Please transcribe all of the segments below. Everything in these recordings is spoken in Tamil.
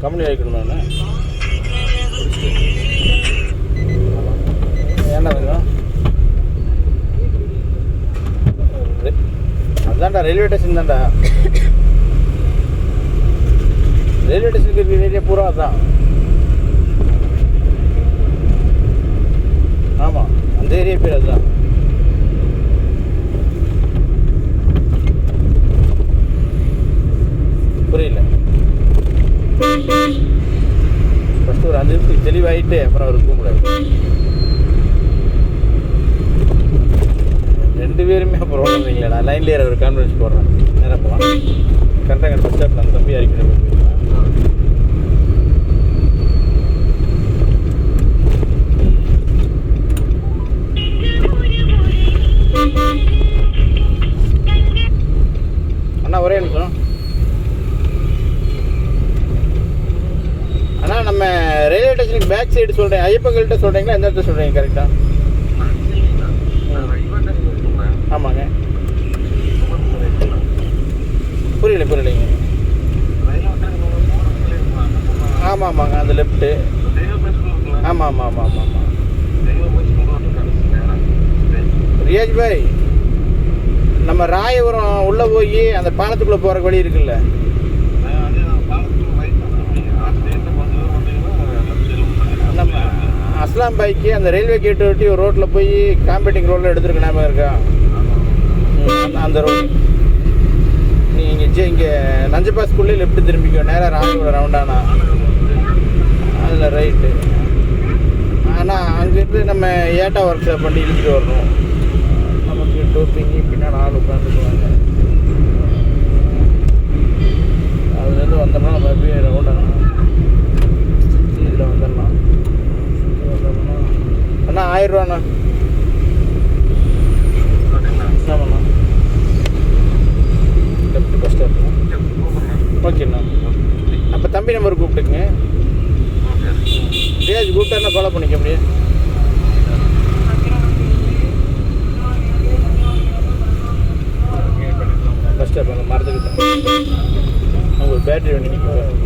கம்பெனி வைக்கணுமா? ஏன்டா வேணும்? அதுதான்டா ரயில்வே ஸ்டேஷன் தான்டா. ரயில்வே ஸ்டேஷனுக்கு இருக்கிற ஏரியா பூரா அதுதான். ஆமாம், அந்த ஏரியா பேர் அதுதான். புரியல. ஃபஸ்ட்டு ஒரு 5 நிமிஷத்துக்கு தெளிவாகிட்டு அப்புறம் அவர் கூப்பிடாது. 2 பேருமே அப்புறம் இல்லைங்களா? நான் லைன்லேயே ஒரு கான்ஃபரன்ஸ் போடுறேன். நேராக போகலாம். கரெக்டாக பஸ் ஸ்டாப்பில் அந்த தம்பி அறிக்கை அண்ணா ஒரே நிமிஷம். அண்ணா நம்ம ரயில்வே ஸ்டேஷனுக்கு பேக் சைடு சொல்கிறேன். ஐயப்பங்கள்கிட்ட சொல்கிறீங்களா? எந்த இடத்துல சொல்கிறீங்க கரெக்டாக? ஆமாங்க. புரியலைங்க. ஆமாங்க, அந்த லெஃப்ட்டு. ஆமாம். ரியாஜ் பாய், நம்ம ராயபுரம் உள்ளே போய் அந்த பாலத்துக்குள்ளே போகிற வழி இருக்குல்ல, நம்ம அஸ்லாம் பாய்க்கு அந்த ரயில்வே கேட்டு ஒட்டி ஒரு ரோட்டில் போய் காம்பேட்டிங் ரோட்டில் எடுத்துருக்கு ஞாபகம் இருக்கா? அந்த ரோடு நீங்கள் இங்கே நஞ்சப்பா ஸ்கூல்லே லெஃப்ட்டு திரும்பிக்கோ. நேராக ராயபுரம் ரவுண்டானா அதில் ரைட்டு. ஆனால் அங்கேருந்து நம்ம ஏட்டா ஒர்க் ஷாப் பண்ணி இழுத்துட்டு வரணும். நமக்கு டோப்பிங்கி பின்னால் ஆள் உட்காந்துக்குவாங்க. அதுலேருந்து வந்தோம்னா நம்ம அப்படியே ரவுண்டானா இதில் வந்துடலாம். அண்ணா 1000 ரூபாண்ணா. ஆமாண்ணா, லெஃப்ட் பஸ் ஸ்டாப். ஓகேண்ணா. அப்போ தம்பி நம்பர் கூப்பிட்டுக்குங்க. ரியாஜ் கூப்பிட்டாருன்னா ஃபாலோ பண்ணிக்க முடியும். பஸ் ஸ்டாப் அந்த மரத்துக்கிட்ட அவங்க ஒரு பேட்டரி வண்டி நிற்கும்.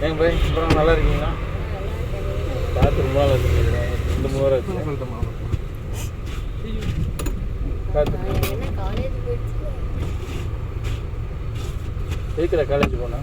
ஏங்க பாய், அப்புறம் நல்லா இருக்கீங்களா? பார்த்து ரொம்ப நாள் இருக்குங்களா? 2-3 வாரம் ஆச்சு. எதுக்குல காலேஜ் போனா?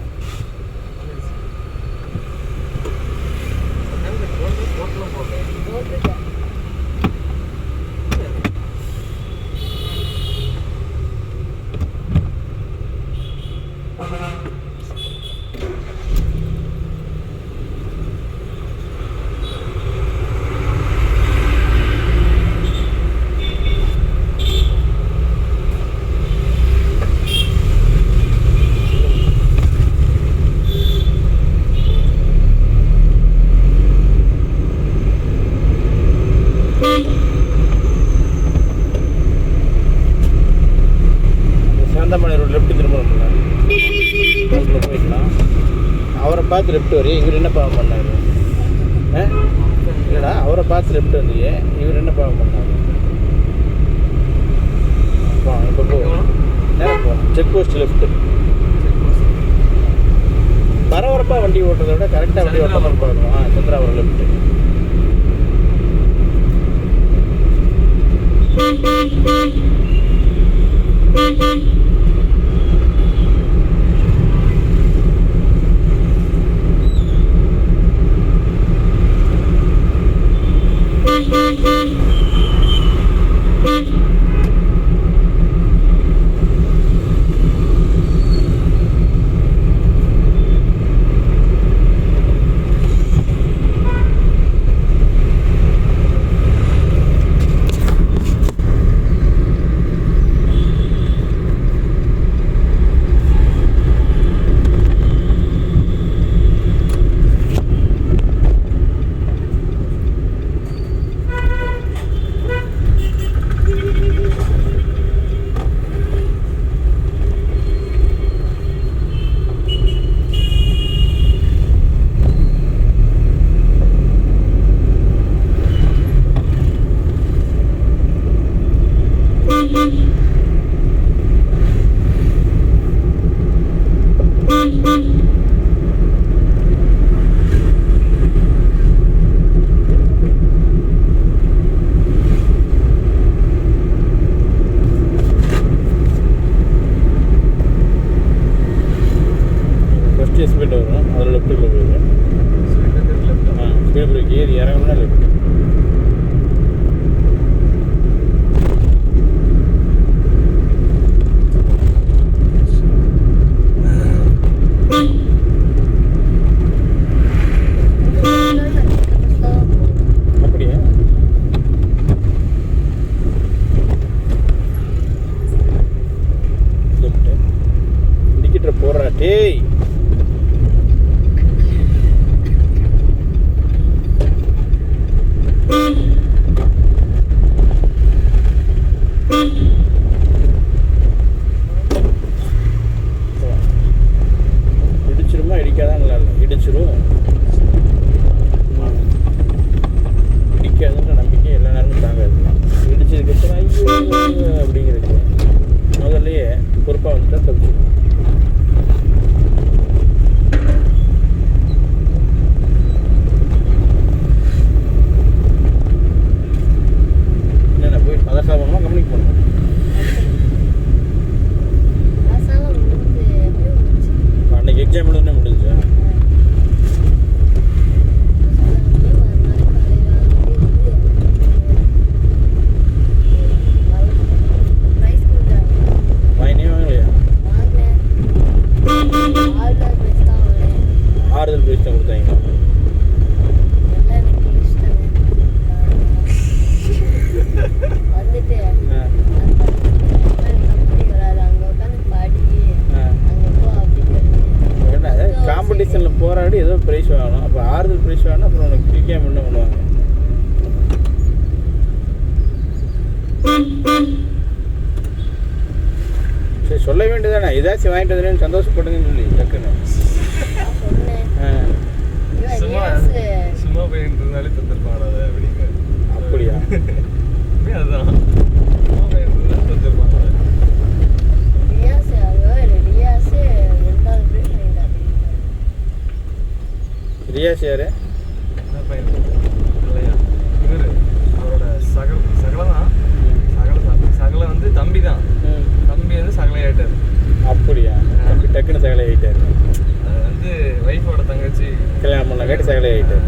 சேந்தமலை ரோடு லெஃப்ட் திரும்பணும்ல, அதுக்குள்ளே போயிடலாம். அவரை பார்த்து லெஃப்ட் வரையும் இவர் என்ன பாவம் பண்ணார்? இல்லைடா, அவரை பார்த்து லெஃப்ட் வந்தீங்க, இவர் என்ன பாவம் பண்ணார்? இப்போ போவோம், நேரம் போவோம். Check post left. பரபரப்பாக வண்டி ஓட்டுறதை விட கரெக்டாக வண்டி ஓட்டாமல் பார்க்கணும். சந்திராபுரம் லெஃப்ட்டு. லெஃப்ட். அப்படியா? லெஃப்ட் இண்டிகேட்டர் போடுறா டேய். இடிச்சிருமா இடிக்காதான் நல்லா இல்லை. இடிச்சிரும். இடிக்காதுன்ற நம்பிக்கை எல்லா நேரமும் தாங்காது. இடிச்சதுக்கப்புறம் ஐயோ அப்படிங்கிறது முதல்லையே பொறுப்பாக வந்துட்டா தப்பிச்சிடும். என்னென்ன போய் மதரசா போகணுமா கம்யூனிக் போகணுமா? அன்னைக்கு எக்ஸாம் எழுதுனே முடிஞ்சா? வாங்கினே வாங்கலையா? ஆறுதல் பிரைஸ் தான் கொடுத்தாங்க. காம்படிஷனில் போராடி ஏதோ ப்ரைஸ் வாங்கணும். அப்போ ஆறுதல் ப்ரைஸ் வாங்கினா அப்புறம் உனக்கு கிரிக்காம என்ன பண்ணுவாங்க? சரி சொல்ல வேண்டியதானே, ஏதாச்சும் வாங்கிட்டு வந்துன்னு சந்தோஷப்படுங்கன்னு சொல்லி டக்குன்னு. சும்மா போயிருந்தாலே தந்துருப்பாங்க அப்படிங்க. அப்படியா? அதுதான் சும்மா போயிருந்தா தந்துருப்பாங்க. ரியாஸ் யாரு? இல்லையா இவர் அவரோட சகலை தான். சகலை வந்து தம்பி தான். தம்பி வந்து சகலை ஆகிட்டார். அப்படியா? தம்பி டக்குன்னு சகலை ஆகிட்டார். அது வந்து ஒய்ஃபோட தங்கச்சி கல்யாணம் பண்ண கேட்டு சகலை ஆகிட்டார்.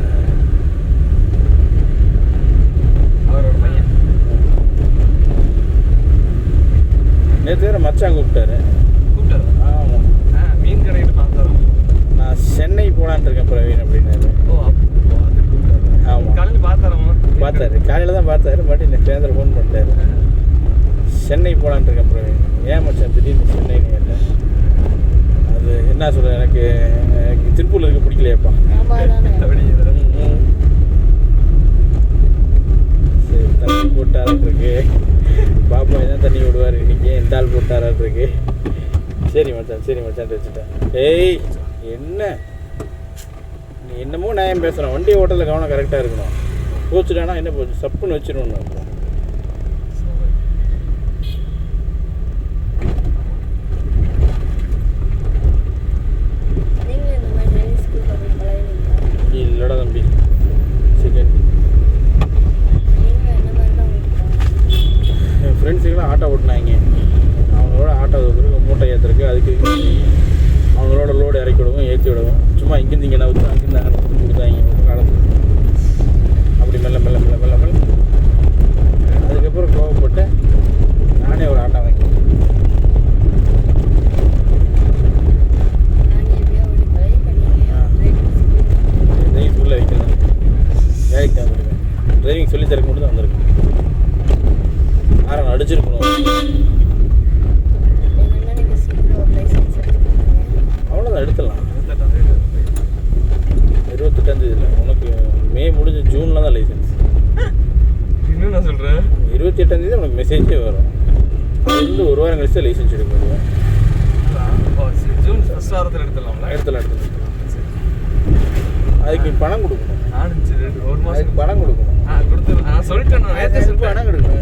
அவரோட பையன். நேற்று வேறு மச்சான் கூப்பிட்டாரு. ஆமாம். மீன் கடைக்கிட்டு பார்த்தாராம். நான் சென்னை போகலான்ட்டு இருக்கேன் பிரவீன் அப்படின்னாரு. ஆமாம் காலையில் பார்த்தாரு. காலையில் தான் பார்த்தாரு. பட் இன்னைக்கு சாயந்தரம் ஃபோன் பண்ணிட்டாரு. சென்னை போகலான்ட்டு இருக்கேன் பிரவீன். ஏன் மச்சான் திடீர்னு சென்னைன்னு கேட்டேன். அது என்ன சொல்ல, எனக்கு திருப்பூரில் இருக்க பிடிக்கலையாப்பா. சரி தண்ணி போட்டாரான்ருக்கு. பாப்பா தான் தண்ணி விடுவார் இன்னைக்கு. இந்த ஆள் போட்டாரான்ருக்கு. சரி மச்சான் வச்சுட்டேன். ஏய் என்ன நீ என்னமோ நியாயம் பேசுகிறோம். வண்டி ஓட்டத்தில் கவனம் கரெக்டாக இருக்கணும். போச்சுட்டானா என்ன போச்சு சப்புன்னு வச்சிடணும். இல்லைடா தம்பி, செகண்ட் என் ஃப்ரெண்ட்ஸுக்கெல்லாம் ஆட்டோ ஓட்டினாங்க. அவங்களோட ஆட்டோ மூட்டை ஏற்றுறதுக்கு அதுக்கு அவங்களோட லோடு இறக்கி விடுவோம், ஏற்றி விடுவோம். சும்மா இங்கேருந்து இங்கே நவுத்து அங்கேருந்து அங்கே நவுத்து கொடுத்தாங்க ஒரு காலத்தில். அப்படி மெல்ல மெல்ல மெல்ல மெல்ல மெல்ல அதுக்கப்புறம் கோவப்பட்டு நானே ஒரு ஆட்டோ வாங்கி டிரைவிங் ஃபுல்லாக வைக்கணும். வேலைக்கு தான் வந்திருக்கேன். டிரைவிங் சொல்லி தரக்கு மட்டும் தான் வந்திருக்கேன். ஆரம் அடிச்சிருக்கணும். அவ்வளோதான் எடுத்துடலாம். 28ஆம் இல்லை உனக்கு மே முடிஞ்ச ஜூனில் தான் லைசன்ஸ். இன்னும் நான் சொல்கிறேன் 28ஆம் உனக்கு மெசேஜே வரும். அது வந்து ஒரு வாரம் கழிச்சு தான் லைசன்ஸ் எடுக்க முடியும். ஜூன் ஃபர்ஸ்ட் வாரத்தில் எடுத்துடலாம்ல? எடுத்துடலாம். அதுக்கு பணம் கொடுக்கணும். ஒரு மாதம் பணம் கொடுக்கணும். கொடுத்துருவேன் சொல்லிட்டேன். பணம் கொடுக்கணும்.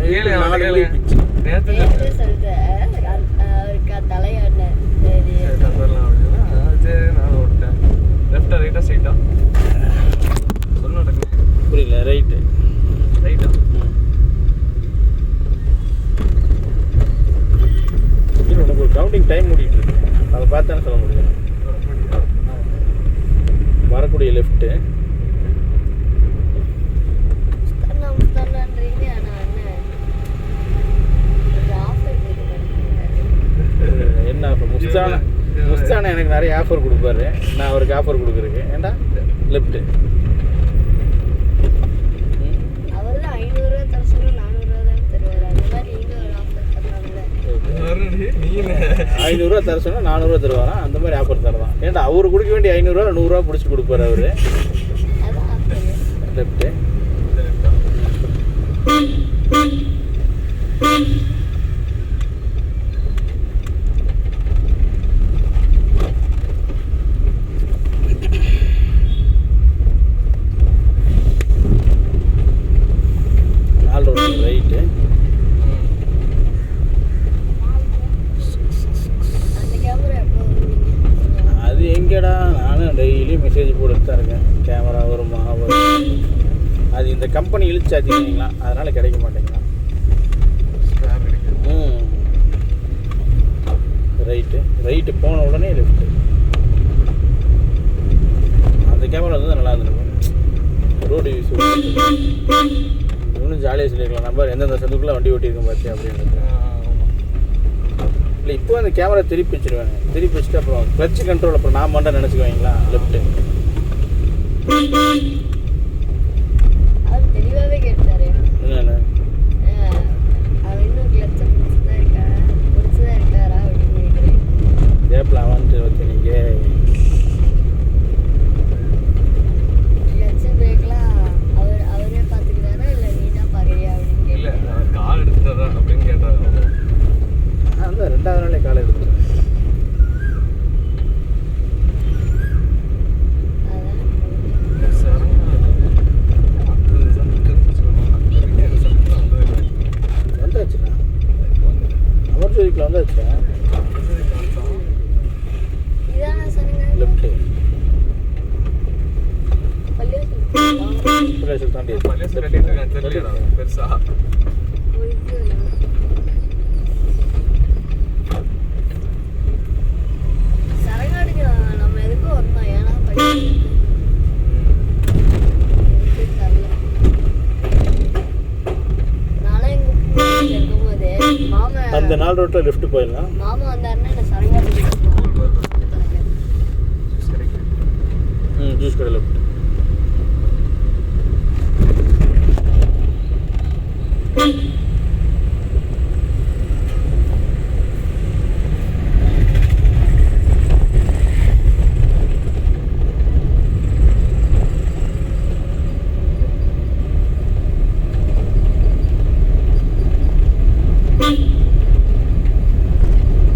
லெஃப்டா ரைட்டா ஸ்ட்ரைட்டா சொல்ல நடக்குது. புரியல. ரைட்டா உனக்கு ஒரு கவுண்டிங் டைம் முடிட்டு இருக்கு. அதை பார்த்தானே சொல்ல முடியும். வரக்கூடிய லெஃப்ட்டு தானே எனக்கு நிறைய ஆஃபர் கொடுப்பாரு, நான் அவருக்கு ஆஃபர் கொடுக்குறேங்க. ஏண்டா லெஃப்ட்டு அவர் 500 ரூபா தர சொன்னா 400 ரூபா தான் தருவாரு. அந்த மாதிரி நீங்க ஒரு ஆஃபர் தரலாம்ல. 500 ரூபா தர சொன்னால் 400 ரூபா தருவாராம். அந்த மாதிரி ஆஃபர் தரலாம். ஏன்டா அவரு கொடுக்க வேண்டிய 500 ரூபா 100 ரூபா பிடிச்சி கொடுப்பாரு அவரு. அதான் ஆஃபர். Left right. அந்த கேமரா எப்போ வருவீங்க? அது எங்கேடா, நானும் டெய்லி மெசேஜ் போட்டுட்டு தான் இருக்கேன். கேமரா வருமா வரும். அது இந்த கம்பெனி இழுச்சாச்சுங்களா, அதனால் கிடைக்க மாட்டேங்களா. ரைட்டு போன உடனே லெஃப்ட்டு. அந்த கேமரா வந்து நல்லா இருந்திருக்கும். ரோடு யூஸ் இன்னும் ஜாலியாக சொல்லியிருக்கலாம். நம்பர் எந்தெந்த சந்துக்குள்ளே வண்டி ஓட்டியிருக்கோம் பார்த்து அப்படின்றது. இல்லை இப்போ அந்த கேமரா திருப்பி வச்சுருவாங்க. திருப்பி வச்சுட்டு அப்புறம் கிளச்சு கண்ட்ரோல் அப்புறம் நான் மட்டும் நினச்சிக்குவாங்களா லெஃப்ட்டு. அவர் தெளிவாகவே கேட்டாரு. என்னென்ன அவர் இன்னும் கிளச்சை பிடிச்சதா இருக்காரா அப்படின்னு கேட்குறேன். கேப்பில் அவன்ட்டு வச்சு நீங்கள் கிளச்சு பிரேக்லாம் அவரே பார்த்துக்கிறாரா இல்லை நீ தான் பாருறியா அப்படின்னு இல்லை கேட்குறேன். கால் எடுத்துறதா அப்படின்னு கேட்டார். நான் வந்து 2வது நாளே காலை எடுத்துருவேன். வந்தாச்சுண்ணா, அமர்ஜோதிக்கில் வந்தாச்சுண்ணா. இதான சொன்னீங்க லெஃப்ட்டு பள்ளியாசல் பிள்ளையாசல் தாண்டி பள்ளியாசல் கட்டிட்டு இருக்கேன், தெரியலடா பெருசா. சரங்காடுக்கு நம்ம எதுக்கும் வந்தோம். ஏன்னா பள்ளியாசல் தரல. நானும் எங்கள் ஊரில் இருக்கும்போது அந்த 4 ரோட்டில் லெஃப்ட் போயிடலாம். மாமா வந்தாருன்னா என்ன சரங்காடுக்கு ஜூஸ் கடை லெஃப்ட்.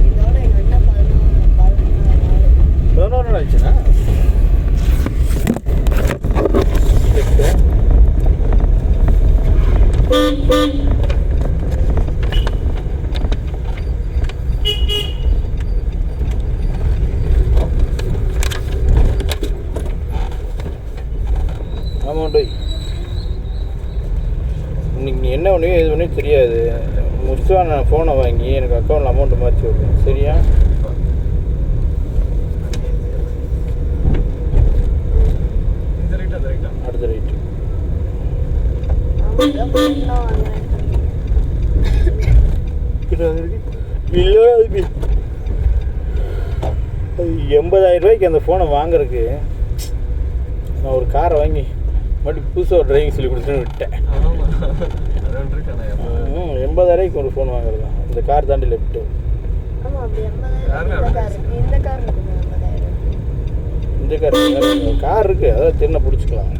இதோட எங்கள் அண்ணா 11 நாள் ஆச்சுண்ணா. லெஃப்ட்டு ஆமாண்டோய். இன்னைக்கு நீ என்ன பண்ணுவியோ எது பண்ணி தெரியாது. முடிச்சா நான் ஃபோனை வாங்கி எனக்கு அக்கௌண்ட்டில் அமௌண்ட்டு மாற்றி விடுறேன். சரியா? இந்த ரைட்டா அந்த ரைட்டா? அடுத்த ரைட்டு. இல்லை அதுக்கு 80,000 ரூபாய்க்கு அந்த ஃபோனை வாங்குறதுக்கு நான் ஒரு காரை வாங்கி மறுபடியும் புதுசாக ஒரு டிரைவிங் சொல்லி கொடுத்துன்னு விட்டேன். ஆமாம், அது ஒன்று இருக்கானே. 80,000 ரூபாய்க்கு ஒரு ஃபோன் வாங்குறது தான். இந்த கார் தாண்டி லெஃப்ட்டு. ஆமா அப்படி 80,000 இந்த கார் இருக்குங்க 80,000. இந்த கார் இருக்குது, அதான் திரும்ப பிடிச்சிக்கலாம்.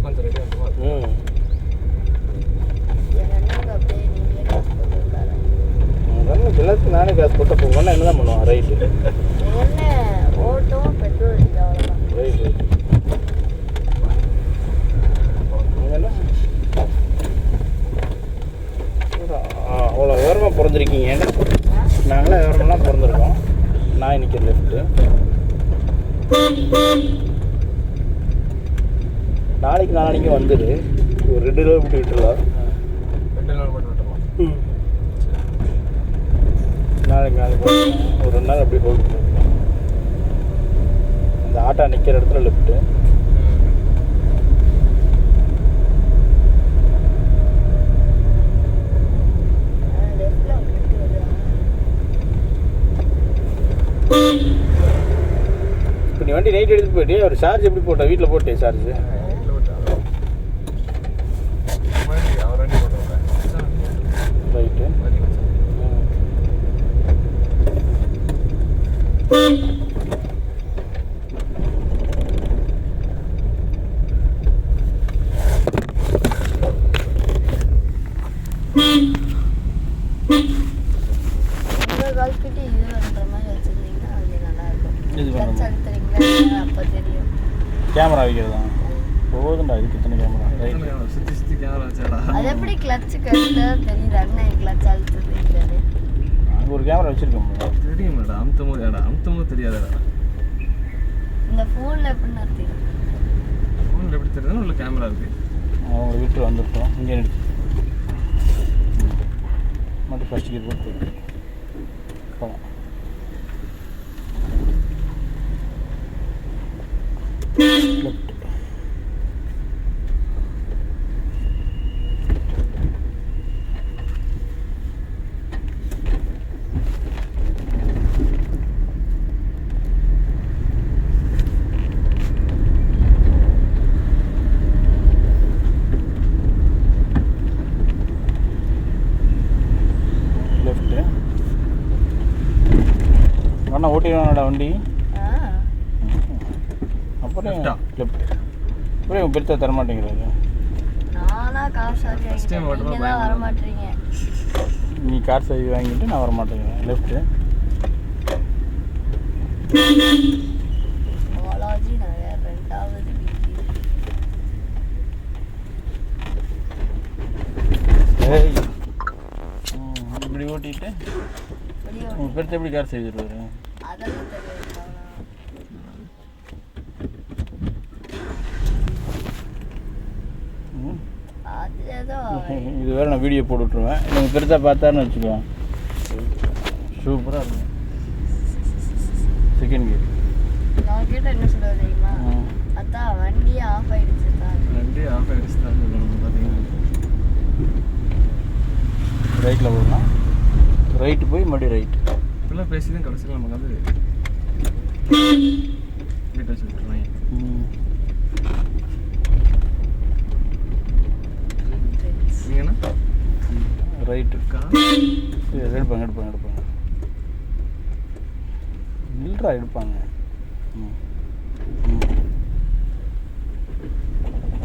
கொஞ்சம் ரைட்டு அந்த மாதிரி. எங்கள் அண்ணனுக்கு அப்படியே நீங்களே காசு போட்டு விட்டாரு. எல்லாத்துக்கும் நானே காசு போட்ட போகணும்னா என்ன தான் பண்ணுவான். ரைட்டு என்ன ஓட்டும் பெட்ரோல் அடிக்க அவ்வளோதான். ரைட்டு அவ்வளோ விவரமாக பிறந்திருக்கீங்க. நாங்களாம் விவரமெல்லாம் பிறந்திருக்கோம். நான் இன்னைக்கு லெஃப்ட்டு. நாளைக்கு நாளைக்கு வந்துடு. ஒரு 2 கிலோமீட்டர் விட்டுலாம். 2 நாள் மட்டும் விட்டுறலாம். நாளைக்கு ஒரு 2 நாள் அப்படியே ஹோல்டு பண்ணிக்கலாம். அந்த ஆட்டோ நிற்கிற இடத்துல லெஃப்ட்டு. வண்டி நைட் எடுத்து போயிட்டு ஒரு சார்ஜ் எப்படி போட்ட வீட்டில் போட்டே சார்ஜ் அவர் வண்டி போட்டுருவேன் ரைட்டு உங்கள் கால்கிட்ட இது பண்ணுற மாதிரி வச்சுருந்தீங்கன்னா அது நல்லாயிருக்கும். இது பண்ணணும். கிளச் அழுத்துறீங்களா அப்போ தெரியும். கேமரா வைக்கிறதா போதுண்டா இதுக்கு இத்தனை கேமரா ரைட் சுற்றி சுற்றி கேமரா வச்சாடா அது எப்படி கிளச்சு கட்டில தெரியுது அண்ணன் கிளச் அழுத்துறீங்க. அங்கே ஒரு கேமரா வச்சுருக்கோம் தெரியும் மேடம் அமுத்தும் போது தெரியாதடா இந்த ஃபோனில் எப்படி தெரியும்? ஃபோனில் எப்படி தெரியுதுன்னா உள்ள கேமரா இருக்குது அவங்க வீட்டில் வந்துட்டோம் இங்கே நிறுத்தி மட்டும் ஃபஸ்ட் கியர் போட்டு போயிட்டு போகலாம் லெஃப்ட் லெஃப்ட்டு அண்ணா ஓட்டிடுவானடா வண்டி ஆ அப்புறம் லெஃப்ட்டா? லெஃப்ட் அப்புறம் இவன் பெருத்தா தரமாட்டேங்கிறாரு நானா காசு First time வாங்கி ஓட்டும்போது நீங்கள் தான் வர மாட்டீங்க. நீ கார் சாவி வாங்கிட்டு நான் வரமாட்டேங்கிறேன் லெஃப்ட்டு பாலாஜி நகர் 2வது வீதி. ஏய் இப்படி ஓட்டிட்டு வெளியே உங்கள் பெருத்த எப்படி கார் சாவி தருவாரு அதெல்லாம் தெரியாது. ம் அது ஏதோ இது வேறு நான் வீடியோ போட்டு விட்ருவேன் நீங்கள் பெருசாக பார்த்தாருன்னு வச்சுக்குவேன் சூப்பராக இருக்கும் செகண்ட் கியர் நான் கிட்ட என்ன சொல்ல தெரியுமா? அதான் வண்டியே ஆஃப் ஆயிடுச்சு தான். வண்டி ஆஃப் ஆகிடுச்சு தான் சொல்லணும் பார்த்தீங்கன்னா ரைட்டில் போகலாம் ரைட்டு போய் மறுபடியும் ரைட் இப்படிலாம் பேசி தான் கடைசியில் நமக்கு வந்து வீட்டை வச்சு விட்டுருவாங்க நீங்கண்ணா ரைட்டு கார் எடுப்பாங்க இல்லைடா எடுப்பாங்க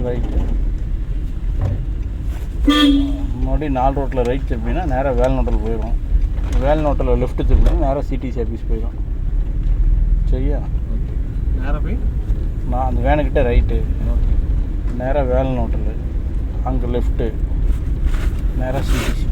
ரைட்டு மறுபடியும் 4 ரோட்டில் ரைட் திருப்பினா நேராக வேல்நோட்டில் போயிடும் வேல்நோட்டில் லெஃப்ட்டு திருப்பினா நேராக சிடிசி ஆஃபீஸ் போயிடும் சரியா நேராக போய் நான் அந்த வேனுக்கிட்ட ரைட்டு நேராக வேல்நோட்டில் அங்கே லெஃப்ட்டு நேராக சிடிசி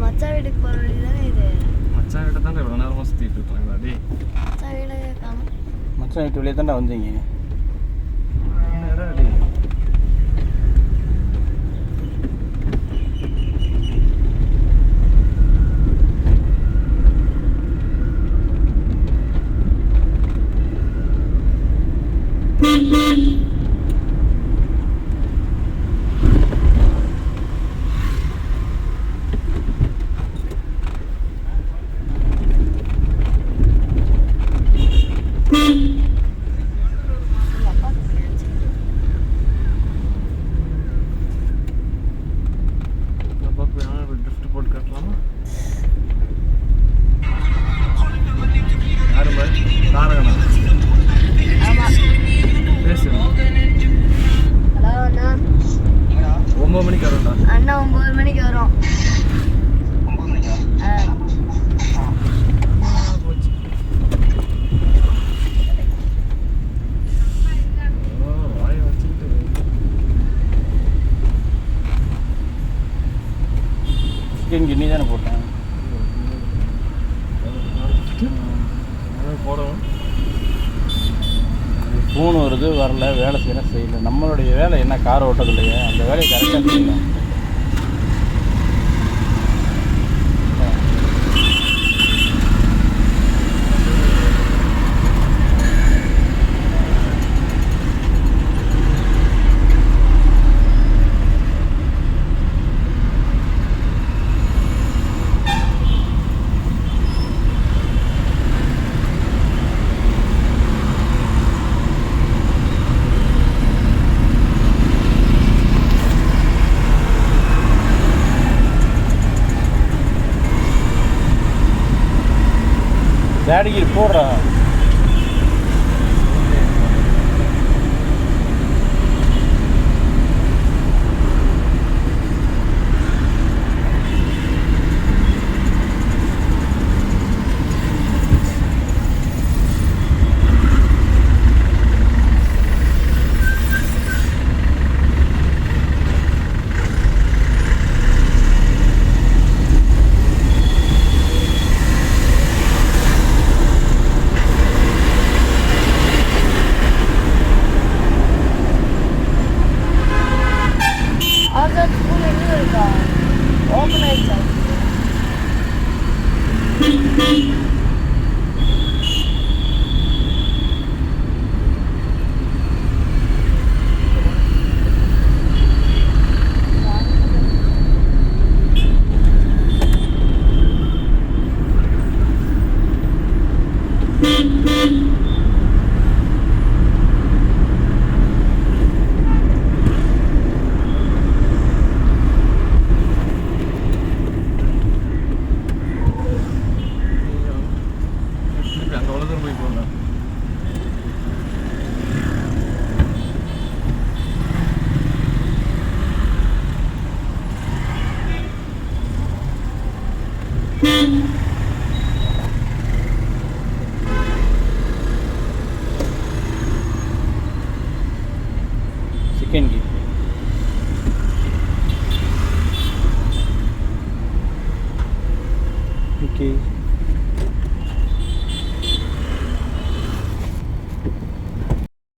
மச்சா வீட்டுக்கு போகிற வழி தானே இது. மச்சான் கிட்ட தான் இவ்வளோ நேரமாக சுற்றிட்டு இருப்பாங்களா டே மச்சா வீடு காணும். மச்சான் வீட்டு வெளியே தாண்டா வந்தீங்க நேரம் டே எங்கள் அப்பாவுக்கு நினச்சிக்கிட்டு அப்பாவுக்கு வேணாலும் ட்ரிஃப்ட் போட்டு காட்டலாமா யாரு மாதிரி தாரகண்ணா ஆமாம். பேசு ஹலோ அண்ணா 9 மணிக்கு வரேன்டா அண்ணா 9 மணிக்கு வரும். போச்சு வாயை வச்சுக்கிட்டு சிக்கன் கிண்ணி தானே போட்டேன் போடணும் ஃபோன் வருது வரல வேலை செய்யல நம்மளுடைய வேலை என்ன கார் ஓட்டது இல்லையா அந்த வேலையை கரெக்டாக செய்யலாம் டேடிக்கு போடுறா. ஆகாஷ் ஸ்கூல் எங்கே இருக்கா? ஓப்பன் ஆயிடுச்சா? திருப்பி அங்கே அவ்வளோ தூரம் போய் போங்க. சிக்கன் கீ. ஓகே.